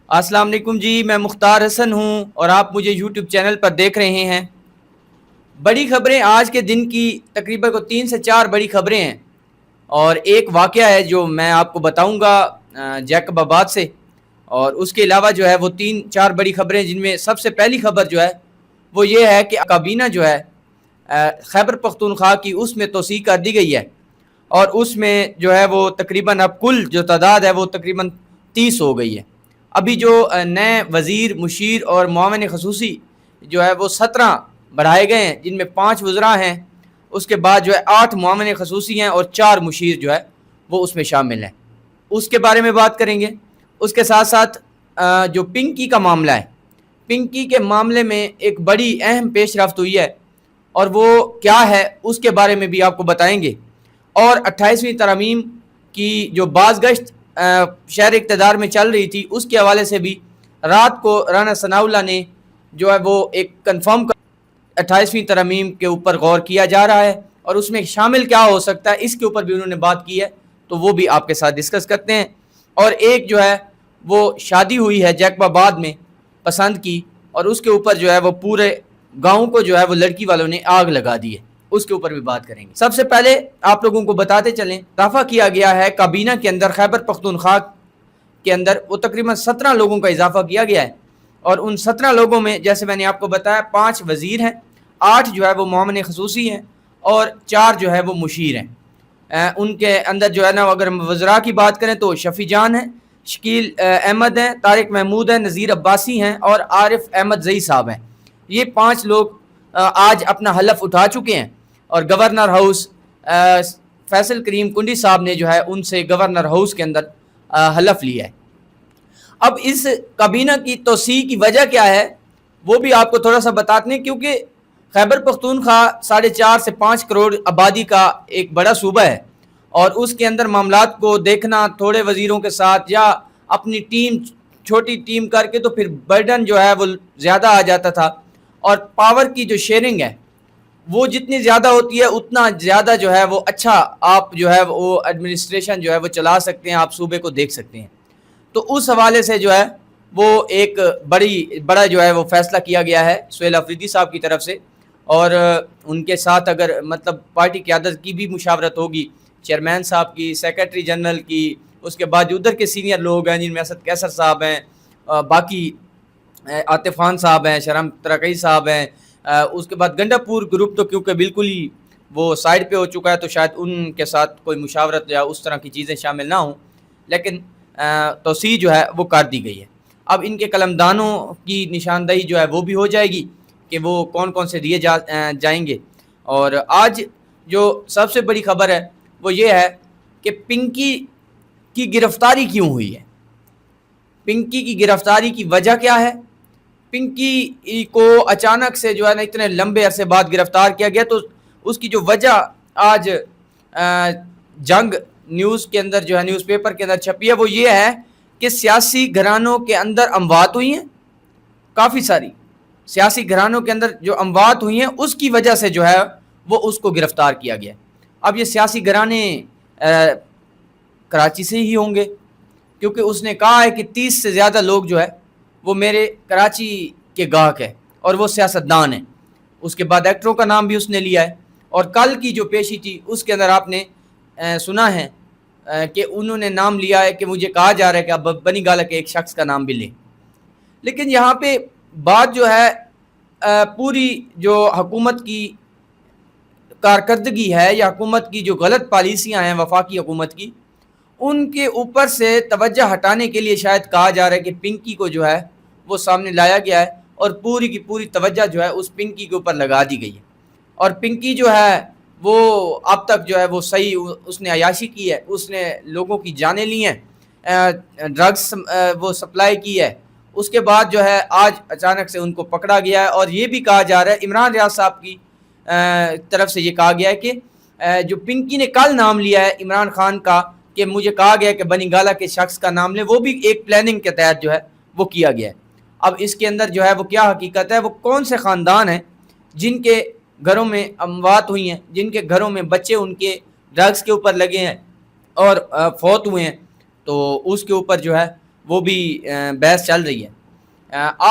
السلام علیکم جی، میں مختار حسن ہوں اور آپ مجھے یوٹیوب چینل پر دیکھ رہے ہیں۔ بڑی خبریں آج کے دن کی تقریباً 3 سے 4 بڑی خبریں ہیں، اور ایک واقعہ ہے جو میں آپ کو بتاؤں گا جیکب آباد سے، اور اس کے علاوہ جو ہے وہ 3 4 بڑی خبریں، جن میں سب سے پہلی خبر جو ہے وہ یہ ہے کہ کابینہ جو ہے خیبر پختونخوا کی، اس میں توسیع کر دی گئی ہے، اور اس میں جو ہے وہ تقریباً اب کل جو تعداد ہے وہ تقریباً 30 ہو گئی ہے۔ ابھی جو نئے وزیر، مشیر اور معاون خصوصی جو ہے وہ 17 بڑھائے گئے ہیں، جن میں 5 وزراء ہیں، اس کے بعد جو ہے 8 معاون خصوصی ہیں اور 4 مشیر جو ہے وہ اس میں شامل ہیں۔ اس کے بارے میں بات کریں گے۔ اس کے ساتھ ساتھ جو پنکی کا معاملہ ہے، پنکی کے معاملے میں ایک بڑی اہم پیش رفت ہوئی ہے، اور وہ کیا ہے اس کے بارے میں بھی آپ کو بتائیں گے۔ اور 28ویں ترمیم کی جو بازگشت شہر اقتدار میں چل رہی تھی، اس کے حوالے سے بھی رات کو رانا ثناء اللہ نے جو ہے وہ ایک کنفرم 28ویں ترمیم کے اوپر غور کیا جا رہا ہے، اور اس میں شامل کیا ہو سکتا ہے اس کے اوپر بھی انہوں نے بات کی ہے، تو وہ بھی آپ کے ساتھ ڈسکس کرتے ہیں۔ اور ایک جو ہے وہ شادی ہوئی ہے جیکب آباد میں پسند کی، اور اس کے اوپر جو ہے وہ پورے گاؤں کو جو ہے وہ لڑکی والوں نے آگ لگا دی ہے، اس کے اوپر بھی بات کریں گے۔ سب سے پہلے آپ لوگوں کو بتاتے چلیں، اضافہ کیا گیا ہے کابینہ کے اندر خیبر پختونخوا کے اندر، وہ تقریباً 17 لوگوں کا اضافہ کیا گیا ہے، اور ان 17 لوگوں میں جیسے میں نے آپ کو بتایا 5 وزیر ہیں، 8 جو ہے وہ معاون خصوصی ہیں، اور 4 جو ہے وہ مشیر ہیں۔ ان کے اندر جو ہے نا، اگر وزراء کی بات کریں تو شفیع جان ہیں، شکیل احمد ہیں، طارق محمود ہیں، نذیر عباسی ہیں، اور عارف احمد زئی صاحب ہیں۔ یہ 5 لوگ آج اپنا حلف اٹھا چکے ہیں، اور گورنر ہاؤس فیصل کریم کنڈی صاحب نے جو ہے ان سے گورنر ہاؤس کے اندر حلف لیا ہے۔ اب اس کابینہ کی توسیع کی وجہ کیا ہے وہ بھی آپ کو تھوڑا سا بتاتے ہیں، کیونکہ خیبر پختونخوا 4.5 سے 5 کروڑ آبادی کا ایک بڑا صوبہ ہے، اور اس کے اندر معاملات کو دیکھنا تھوڑے وزیروں کے ساتھ یا اپنی ٹیم چھوٹی ٹیم کر کے تو پھر برڈن جو ہے وہ زیادہ آ جاتا تھا، اور پاور کی جو شیئرنگ ہے وہ جتنی زیادہ ہوتی ہے اتنا زیادہ جو ہے وہ اچھا آپ جو ہے وہ ایڈمنسٹریشن جو ہے وہ چلا سکتے ہیں، آپ صوبے کو دیکھ سکتے ہیں۔ تو اس حوالے سے جو ہے وہ ایک بڑا جو ہے وہ فیصلہ کیا گیا ہے سہیل افریدی صاحب کی طرف سے، اور ان کے ساتھ اگر مطلب پارٹی قیادت کی بھی مشاورت ہوگی، چیئرمین صاحب کی، سیکرٹری جنرل کی، اس کے بعد ادھر کے سینئر لوگ ہیں جن میں اسد کیسر صاحب ہیں، باقی عاطف خان صاحب ہیں، شرم ترقی صاحب ہیں، اس کے بعد گنڈا پور گروپ تو کیونکہ بالکل ہی وہ سائڈ پہ ہو چکا ہے، تو شاید ان کے ساتھ کوئی مشاورت یا اس طرح کی چیزیں شامل نہ ہوں، لیکن توسیع جو ہے وہ کر دی گئی ہے۔ اب ان کے قلمدانوں کی نشاندہی جو ہے وہ بھی ہو جائے گی کہ وہ کون کون سے دیے جائیں گے۔ اور آج جو سب سے بڑی خبر ہے وہ یہ ہے کہ پنکی کی گرفتاری کیوں ہوئی ہے، پنکی کی گرفتاری کی وجہ کیا ہے۔ پنکی کو اچانک سے جو ہے نا اتنے لمبے عرصے بعد گرفتار کیا گیا، تو اس کی جو وجہ آج جنگ نیوز کے اندر جو ہے نیوز پیپر کے اندر چھپی ہے وہ یہ ہے کہ سیاسی گھرانوں کے اندر اموات ہوئی ہیں، کافی ساری سیاسی گھرانوں کے اندر جو اموات ہوئی ہیں اس کی وجہ سے جو ہے وہ اس کو گرفتار کیا گیا۔ اب یہ سیاسی گھرانے کراچی سے ہی ہوں گے، کیونکہ اس نے کہا ہے کہ 30 سے زیادہ لوگ جو ہے وہ میرے کراچی کے گاہک ہیں اور وہ سیاستدان ہیں۔ اس کے بعد ایکٹروں کا نام بھی اس نے لیا ہے، اور کل کی جو پیشی تھی اس کے اندر آپ نے سنا ہے کہ انہوں نے نام لیا ہے کہ مجھے کہا جا رہا ہے کہ اب بنی گالہ کے ایک شخص کا نام بھی لیں۔ لیکن یہاں پہ بات جو ہے پوری جو حکومت کی کارکردگی ہے یا حکومت کی جو غلط پالیسیاں ہیں وفاقی حکومت کی، ان کے اوپر سے توجہ ہٹانے کے لیے شاید کہا جا رہا ہے کہ پنکی کو جو ہے وہ سامنے لایا گیا ہے، اور پوری کی پوری توجہ جو ہے اس پنکی کے اوپر لگا دی گئی ہے۔ اور پنکی جو ہے وہ اب تک جو ہے وہ صحیح اس نے عیاشی کی ہے، اس نے لوگوں کی جانیں لی ہیں، ڈرگس وہ سپلائی کی ہے۔ اس کے بعد جو ہے آج اچانک سے ان کو پکڑا گیا ہے، اور یہ بھی کہا جا رہا ہے عمران ریاض صاحب کی طرف سے یہ کہا گیا ہے کہ جو پنکی نے کل نام لیا ہے عمران خان کا، کہ مجھے کہا گیا کہ بنی گالہ کے شخص کا نام لیں، وہ بھی ایک پلاننگ کے تحت جو ہے وہ کیا گیا ہے۔ اب اس کے اندر جو ہے وہ کیا حقیقت ہے، وہ کون سے خاندان ہیں جن کے گھروں میں اموات ہوئی ہیں، جن کے گھروں میں بچے ان کے ڈرگس کے اوپر لگے ہیں اور فوت ہوئے ہیں، تو اس کے اوپر جو ہے وہ بھی بحث چل رہی ہے۔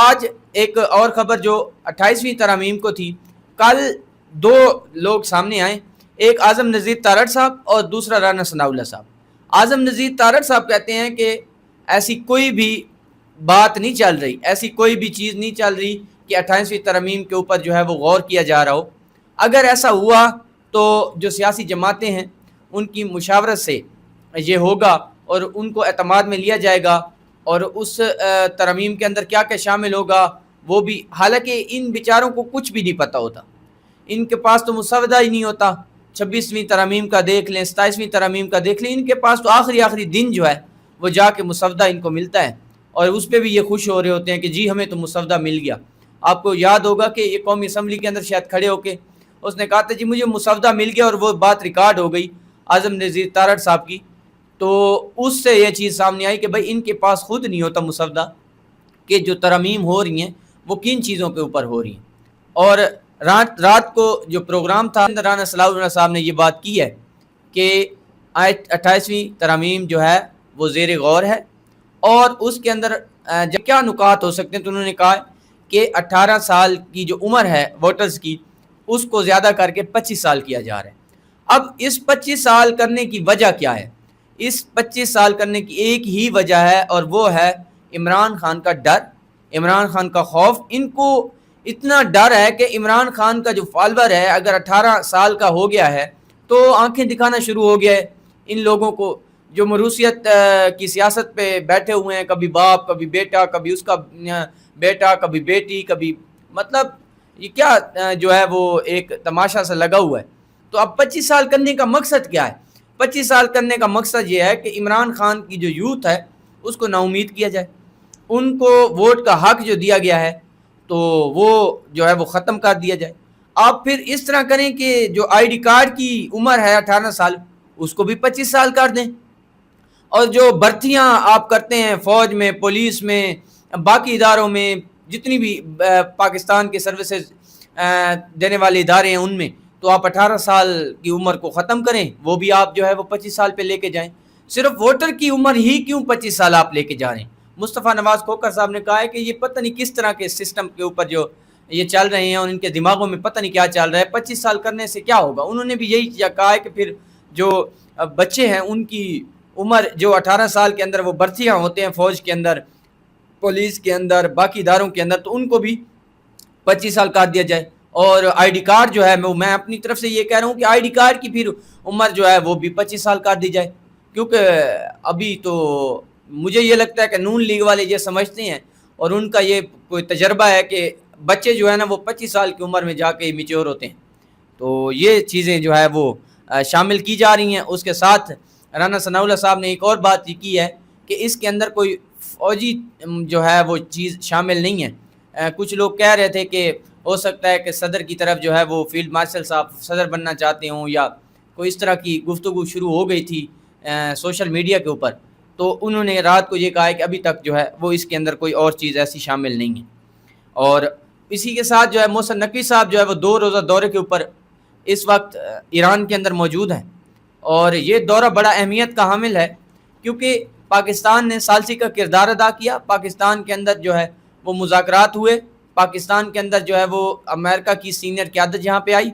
آج ایک اور خبر جو 28ویں ترامیم کو تھی، کل دو لوگ سامنے آئے، ایک اعظم نذیر تارڑ صاحب اور دوسرا رانا ثناء اللہ صاحب۔ اعظم نذیر تارڑ صاحب کہتے ہیں کہ ایسی کوئی بھی بات نہیں چل رہی، ایسی کوئی بھی چیز نہیں چل رہی کہ 28ویں ترمیم کے اوپر جو ہے وہ غور کیا جا رہا ہو۔ اگر ایسا ہوا تو جو سیاسی جماعتیں ہیں ان کی مشاورت سے یہ ہوگا اور ان کو اعتماد میں لیا جائے گا، اور اس ترمیم کے اندر کیا کیا شامل ہوگا وہ بھی، حالانکہ ان بیچاروں کو کچھ بھی نہیں پتہ ہوتا، ان کے پاس تو مسودہ ہی نہیں ہوتا۔ 26ویں ترمیم کا دیکھ لیں، 27ویں ترمیم کا دیکھ لیں، ان کے پاس تو آخری دن جو ہے وہ جا کے مسودہ ان کو ملتا ہے، اور اس پہ بھی یہ خوش ہو رہے ہوتے ہیں کہ جی ہمیں تو مسودہ مل گیا۔ آپ کو یاد ہوگا کہ یہ قومی اسمبلی کے اندر شاید کھڑے ہو کے اس نے کہا تھا جی مجھے مسودہ مل گیا، اور وہ بات ریکارڈ ہو گئی اعظم نذیر تارڑ صاحب کی، تو اس سے یہ چیز سامنے آئی کہ بھائی ان کے پاس خود نہیں ہوتا مسودہ کہ جو ترمیم ہو رہی ہیں وہ کن چیزوں کے اوپر ہو رہی ہیں۔ اور رات کو جو پروگرام تھا رانا ثناء اللہ صاحب نے یہ بات کی ہے کہ 28ویں ترمیم جو ہے وہ زیر غور ہے، اور اس کے اندر کیا نکات ہو سکتے ہیں، تو انہوں نے کہا کہ 18 سال کی جو عمر ہے ووٹرز کی اس کو زیادہ کر کے 25 سال کیا جا رہا ہے۔ اب اس 25 سال کرنے کی وجہ کیا ہے؟ اس 25 سال کرنے کی ایک ہی وجہ ہے، اور وہ ہے عمران خان کا ڈر، عمران خان کا خوف۔ ان کو اتنا ڈر ہے کہ عمران خان کا جو فالوور ہے اگر 18 سال کا ہو گیا ہے تو آنکھیں دکھانا شروع ہو گیا ہے ان لوگوں کو، جو مروثیت کی سیاست پہ بیٹھے ہوئے ہیں، کبھی باپ کبھی بیٹا، کبھی اس کا بیٹا کبھی بیٹی، کبھی مطلب یہ کیا جو ہے وہ ایک تماشا سا لگا ہوا ہے۔ تو اب 25 سال کرنے کا مقصد کیا ہے؟ 25 سال کرنے کا مقصد یہ ہے کہ عمران خان کی جو یوتھ ہے اس کو نا امید کیا جائے، ان کو ووٹ کا حق جو دیا گیا ہے تو وہ جو ہے وہ ختم کر دیا جائے۔ آپ پھر اس طرح کریں کہ جو آئی ڈی کارڈ کی عمر ہے 18 سال اس کو بھی 25 سال کر دیں، اور جو بھرتیاں آپ کرتے ہیں فوج میں، پولیس میں، باقی اداروں میں، جتنی بھی پاکستان کے سروسز دینے والے ادارے ہیں ان میں، تو آپ 18 سال کی عمر کو ختم کریں، وہ بھی آپ جو ہے وہ 25 سال پہ لے کے جائیں۔ صرف ووٹر کی عمر ہی کیوں 25 سال آپ لے کے جا رہے ہیں؟ مصطفیٰ نواز کھوکھر صاحب نے کہا ہے کہ یہ پتہ نہیں کس طرح کے سسٹم کے اوپر جو یہ چل رہے ہیں اور ان کے دماغوں میں پتہ نہیں کیا چل رہا ہے، 25 سال کرنے سے کیا ہوگا۔ انہوں نے بھی یہی کہا ہے کہ پھر جو بچے ہیں ان کی عمر جو 18 سال کے اندر وہ بھرتیاں ہوتے ہیں فوج کے اندر، پولیس کے اندر، باقی اداروں کے اندر، تو ان کو بھی 25 سال کر دیا جائے۔ اور آئی ڈی کارڈ جو ہے میں اپنی طرف سے یہ کہہ رہا ہوں کہ آئی ڈی کارڈ کی پھر عمر جو ہے وہ بھی 25 سال کر دی جائے، کیونکہ ابھی تو مجھے یہ لگتا ہے کہ نون لیگ والے یہ سمجھتے ہیں اور ان کا یہ کوئی تجربہ ہے کہ بچے جو ہے نا وہ 25 سال کی عمر میں جا کے میچور ہوتے ہیں، تو یہ چیزیں جو ہے وہ شامل کی جا رہی ہیں۔ اس کے ساتھ رانا ثناء اللہ صاحب نے ایک اور بات یہ کی ہے کہ اس کے اندر کوئی فوجی جو ہے وہ چیز شامل نہیں ہے۔ کچھ لوگ کہہ رہے تھے کہ ہو سکتا ہے کہ صدر کی طرف جو ہے وہ فیلڈ مارشل صاحب صدر بننا چاہتے ہوں، یا کوئی اس طرح کی گفتگو شروع ہو گئی تھی سوشل میڈیا کے اوپر، تو انہوں نے رات کو یہ کہا ہے کہ ابھی تک جو ہے وہ اس کے اندر کوئی اور چیز ایسی شامل نہیں ہے۔ اور اسی کے ساتھ جو ہے محسن نقوی صاحب جو ہے وہ 2 روزہ دورے کے اوپر اس وقت ایران کے اندر موجود ہیں، اور یہ دورہ بڑا اہمیت کا حامل ہے کیونکہ پاکستان نے ثالثی کا کردار ادا کیا، پاکستان کے اندر جو ہے وہ مذاکرات ہوئے، پاکستان کے اندر جو ہے وہ امریکہ کی سینئر قیادت یہاں پہ آئی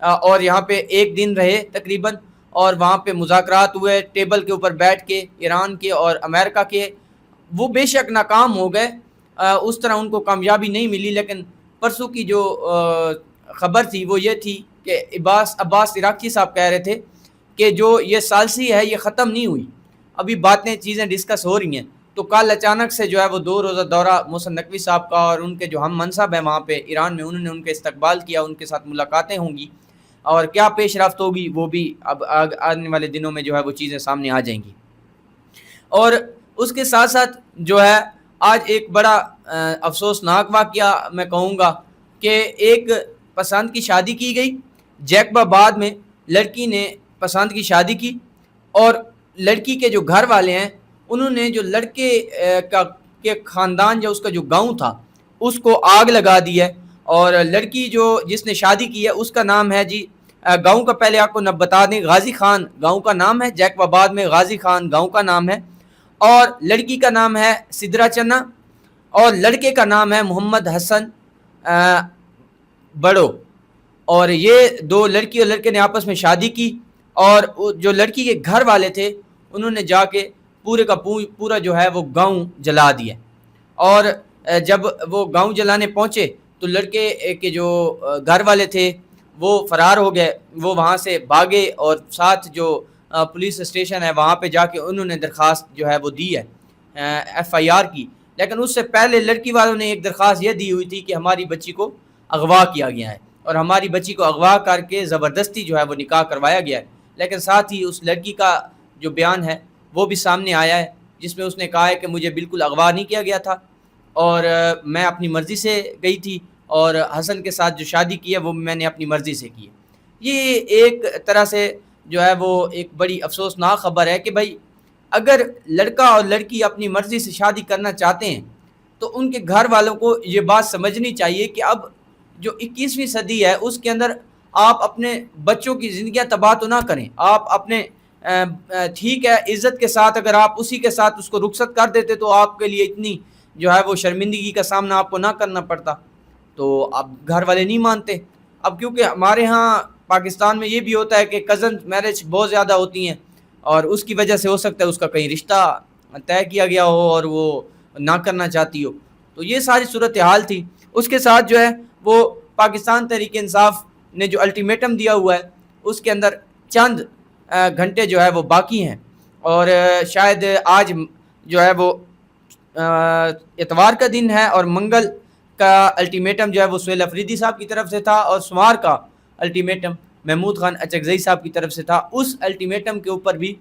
اور یہاں پہ ایک دن رہے تقریباً، اور وہاں پہ مذاکرات ہوئے ٹیبل کے اوپر بیٹھ کے ایران کے اور امریکہ کے۔ وہ بے شک ناکام ہو گئے، اس طرح ان کو کامیابی نہیں ملی، لیکن پرسوں کی جو خبر تھی وہ یہ تھی کہ عباس عراقچی صاحب کہہ رہے تھے کہ جو یہ ثالثی ہے یہ ختم نہیں ہوئی، ابھی باتیں چیزیں ڈسکس ہو رہی ہیں۔ تو کل اچانک سے جو ہے وہ 2 روزہ دورہ محسن نقوی صاحب کا، اور ان کے جو ہم منصب ہیں وہاں پہ ایران میں، انہوں نے ان کے استقبال کیا، ان کے ساتھ ملاقاتیں ہوں گی، اور کیا پیش رفت ہوگی وہ بھی اب آنے والے دنوں میں جو ہے وہ چیزیں سامنے آ جائیں گی۔ اور اس کے ساتھ ساتھ جو ہے آج ایک بڑا افسوسناک واقعہ میں کہوں گا کہ ایک پسند کی شادی کی گئی جیکب آباد میں، لڑکی نے پسند کی شادی کی، اور لڑکی کے جو گھر والے ہیں انہوں نے جو لڑکے کے خاندان جو اس کا جو گاؤں تھا اس کو آگ لگا دی ہے، اور لڑکی جو جس نے شادی کی ہے اس کا نام ہے جی گاؤں کا پہلے آپ کو بتا دیں غازی خان گاؤں کا نام ہے، جیکب آباد میں غازی خان گاؤں کا نام ہے، اور لڑکی کا نام ہے سدرا چنا اور لڑکے کا نام ہے محمد حسن بڑو. اور یہ دو لڑکی اور لڑکے نے آپس میں شادی کی اور جو لڑکی کے گھر والے تھے انہوں نے جا کے پورے کا پورا جو ہے وہ گاؤں جلا دیا. اور جب وہ گاؤں جلانے پہنچے تو لڑکے کے جو گھر والے تھے وہ فرار ہو گئے, وہ وہاں سے بھاگے اور ساتھ جو پولیس اسٹیشن ہے وہاں پہ جا کے انہوں نے درخواست جو ہے وہ دی ہے FIR کی. لیکن اس سے پہلے لڑکی والوں نے ایک درخواست یہ دی ہوئی تھی کہ ہماری بچی کو اغوا کیا گیا ہے اور ہماری بچی کو اغوا کر کے زبردستی جو ہے وہ نکاح کروایا گیا ہے. لیکن ساتھ ہی اس لڑکی کا جو بیان ہے وہ بھی سامنے آیا ہے جس میں اس نے کہا ہے کہ مجھے بالکل اغوا نہیں کیا گیا تھا اور میں اپنی مرضی سے گئی تھی اور حسن کے ساتھ جو شادی کی ہے وہ میں نے اپنی مرضی سے کی ہے. یہ ایک طرح سے جو ہے وہ ایک بڑی افسوسناک خبر ہے کہ بھائی اگر لڑکا اور لڑکی اپنی مرضی سے شادی کرنا چاہتے ہیں تو ان کے گھر والوں کو یہ بات سمجھنی چاہیے کہ اب جو 21ویں صدی ہے اس کے اندر آپ اپنے بچوں کی زندگیاں تباہ تو نہ کریں. آپ اپنے ٹھیک ہے عزت کے ساتھ اگر آپ اسی کے ساتھ اس کو رخصت کر دیتے تو آپ کے لیے اتنی جو ہے وہ شرمندگی کا سامنا آپ کو نہ کرنا پڑتا. تو اب گھر والے نہیں مانتے. اب کیونکہ ہمارے ہاں پاکستان میں یہ بھی ہوتا ہے کہ کزن میرج بہت زیادہ ہوتی ہیں اور اس کی وجہ سے ہو سکتا ہے اس کا کہیں رشتہ طے کیا گیا ہو اور وہ نہ کرنا چاہتی ہو. تو یہ ساری صورتحال تھی. اس کے ساتھ جو ہے وہ پاکستان تحریک انصاف نے جو الٹیمیٹم دیا ہوا ہے اس کے اندر چند گھنٹے جو ہے وہ باقی ہیں اور شاید آج جو ہے وہ اتوار کا دن ہے اور منگل کا الٹیمیٹم جو ہے وہ سہیل افریدی صاحب کی طرف سے تھا اور سوار کا الٹیمیٹم محمود خان اچکزئی صاحب کی طرف سے تھا. اس الٹیمیٹم کے اوپر بھی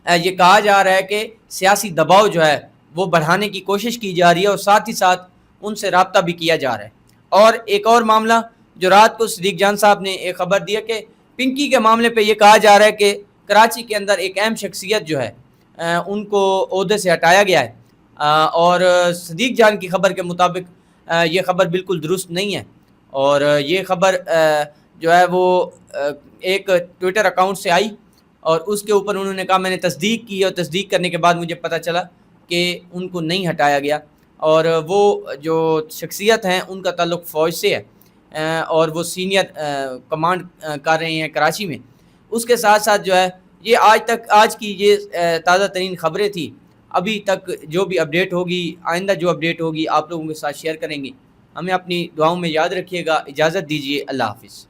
یہ کہا جا رہا ہے کہ سیاسی دباؤ جو ہے وہ بڑھانے کی کوشش کی جا رہی ہے اور ساتھ ہی ساتھ ان سے رابطہ بھی کیا جا رہا ہے. اور ایک اور معاملہ جو رات کو صدیق جان صاحب نے ایک خبر دیا کہ پنکی کے معاملے پہ یہ کہا جا رہا ہے کہ کراچی کے اندر ایک اہم شخصیت جو ہے ان کو عہدے سے ہٹایا گیا ہے اور صدیق جان کی خبر کے مطابق یہ خبر بالکل درست نہیں ہے. اور یہ خبر جو ہے وہ ایک ٹویٹر اکاؤنٹ سے آئی اور اس کے اوپر انہوں نے کہا میں نے تصدیق کی اور تصدیق کرنے کے بعد مجھے پتہ چلا کہ ان کو نہیں ہٹایا گیا اور وہ جو شخصیت ہیں ان کا تعلق فوج سے ہے اور وہ سینئر کمانڈ کر رہے ہیں کراچی میں. اس کے ساتھ ساتھ جو ہے یہ آج کی یہ تازہ ترین خبریں تھی. ابھی تک جو بھی اپڈیٹ ہوگی آئندہ جو اپڈیٹ ہوگی آپ لوگوں کے ساتھ شیئر کریں گے. ہمیں اپنی دعاؤں میں یاد رکھیے گا. اجازت دیجیے. اللہ حافظ.